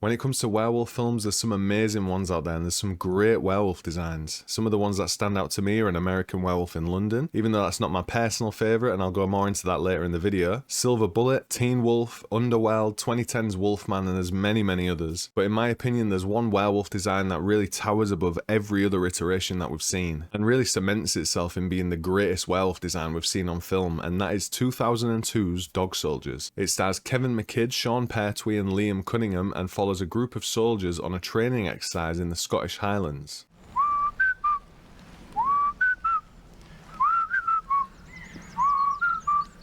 When it comes to werewolf films, there's some amazing ones out there, and there's some great werewolf designs. Some of the ones that stand out to me are An American Werewolf in London, even though that's not my personal favourite, and I'll go more into that later in the video. Silver Bullet, Teen Wolf, Underworld, 2010's Wolfman, and there's many, many others. But in my opinion, there's one werewolf design that really towers above every other iteration that we've seen, and really cements itself in being the greatest werewolf design we've seen on film, and that is 2002's Dog Soldiers. It stars Kevin McKidd, Sean Pertwee, and Liam Cunningham, and follows a group of soldiers on a training exercise in the Scottish Highlands.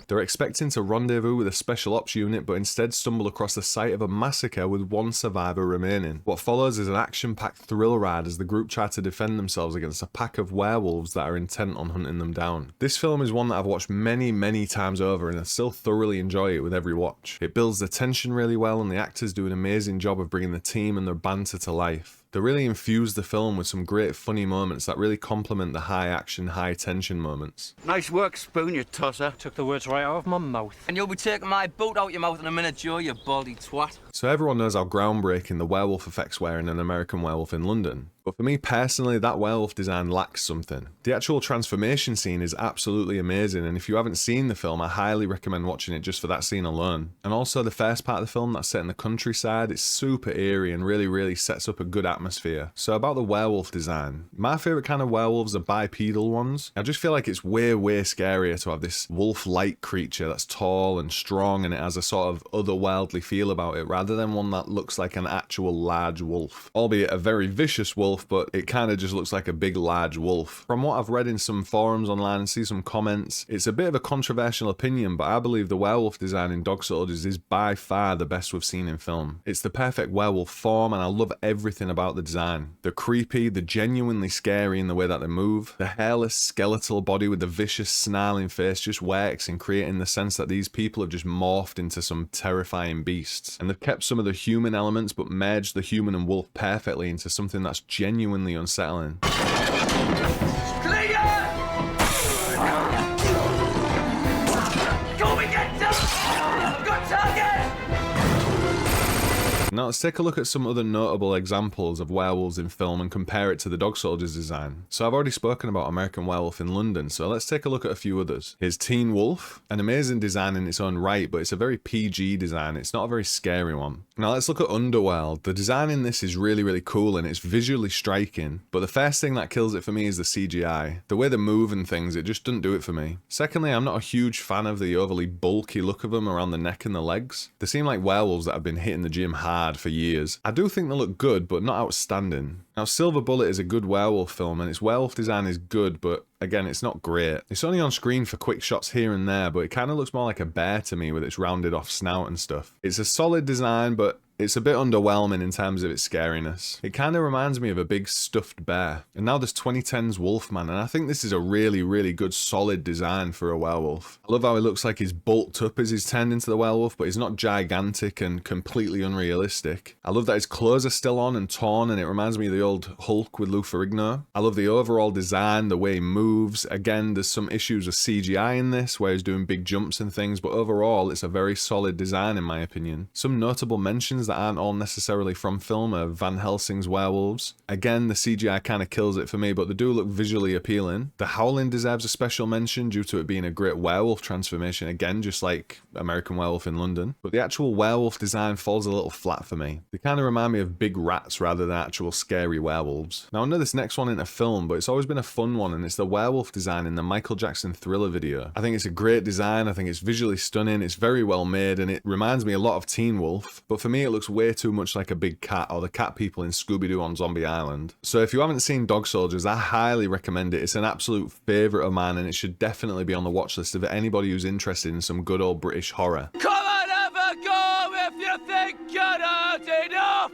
They're expecting to rendezvous with a special ops unit, but instead stumble across the site of a massacre with one survivor remaining. What follows is an action-packed thrill ride as the group try to defend themselves against a pack of werewolves that are intent on hunting them down. This film is one that I've watched many, many times over, and I still thoroughly enjoy it with every watch. It builds the tension really well, and the actors do an amazing job of bringing the team and their banter to life. They really infuse the film with some great funny moments that really complement the high action, high tension moments. Nice work, Spoon, you tosser. Took the words right out of my mouth. And you'll be taking my boot out your mouth in a minute, Joe, you baldy twat. So everyone knows how groundbreaking the werewolf effects were in An American Werewolf in London. But for me personally, that werewolf design lacks something. The actual transformation scene is absolutely amazing, and if you haven't seen the film, I highly recommend watching it just for that scene alone. And also the first part of the film that's set in the countryside, it's super eerie and really sets up a good atmosphere. So about the werewolf design, my favourite kind of werewolves are bipedal ones. I just feel like it's way scarier to have this wolf-like creature that's tall and strong, and it has a sort of otherworldly feel about it, rather than one that looks like an actual large wolf. Albeit a very vicious wolf, but it kind of just looks like a big large wolf. From what I've read in some forums online and see some comments, it's a bit of a controversial opinion, but I believe the werewolf design in Dog Soldiers is by far the best we've seen in film. It's the perfect werewolf form, and I love everything about the design. They're creepy, they're genuinely scary in the way that they move. The hairless skeletal body with the vicious snarling face just works in creating the sense that these people have just morphed into some terrifying beasts. And they've kept some of the human elements but merged the human and wolf perfectly into something that's genuinely unsettling. Now let's take a look at some other notable examples of werewolves in film and compare it to the Dog Soldiers design. So I've already spoken about American Werewolf in London, so let's take a look at a few others. Here's Teen Wolf, an amazing design in its own right, but it's a very PG design, it's not a very scary one. Now let's look at Underworld. The design in this is really cool and it's visually striking, but the first thing that kills it for me is the CGI. The way they move and things, it just doesn't do it for me. Secondly, I'm not a huge fan of the overly bulky look of them around the neck and the legs. They seem like werewolves that have been hitting the gym hard for years. I do think they look good, but not outstanding. Now Silver Bullet is a good werewolf film and its werewolf design is good, but again, it's not great. It's only on screen for quick shots here and there, but it kind of looks more like a bear to me with its rounded off snout and stuff. It's a solid design, but it's a bit underwhelming in terms of its scariness. It kind of reminds me of a big stuffed bear. And now there's 2010's Wolfman, and I think this is a really good solid design for a werewolf. I love how he looks like he's bulked up as he's turned into the werewolf, but he's not gigantic and completely unrealistic. I love that his clothes are still on and torn, and it reminds me of the old Hulk with Lou Ferrigno. I love the overall design, the way he moves. Again, there's some issues with CGI in this, where he's doing big jumps and things, but overall, it's a very solid design in my opinion. Some notable mentions that aren't all necessarily from film are Van Helsing's werewolves. Again, the CGI kind of kills it for me, but they do look visually appealing. The Howling deserves a special mention due to it being a great werewolf transformation, again, just like American Werewolf in London. But the actual werewolf design falls a little flat for me. They kind of remind me of big rats rather than actual scary werewolves. Now I know this next one isn't a film, but it's always been a fun one, and it's the werewolf design in the Michael Jackson Thriller video. I think it's a great design, I think it's visually stunning, it's very well made, and it reminds me a lot of Teen Wolf, but for me it looks way too much like a big cat or the cat people in Scooby-Doo on Zombie Island. So if you haven't seen Dog Soldiers, I highly recommend it. It's an absolute favourite of mine, and it should definitely be on the watch list of anybody who's interested in some good old British horror. Come on, have a go if you think you're not enough!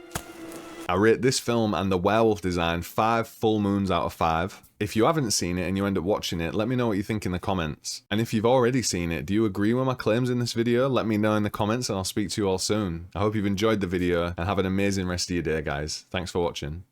I rate this film and the werewolf design 5 full moons out of 5. If you haven't seen it and you end up watching it, let me know what you think in the comments. And if you've already seen it, do you agree with my claims in this video? Let me know in the comments and I'll speak to you all soon. I hope you've enjoyed the video and have an amazing rest of your day, guys. Thanks for watching.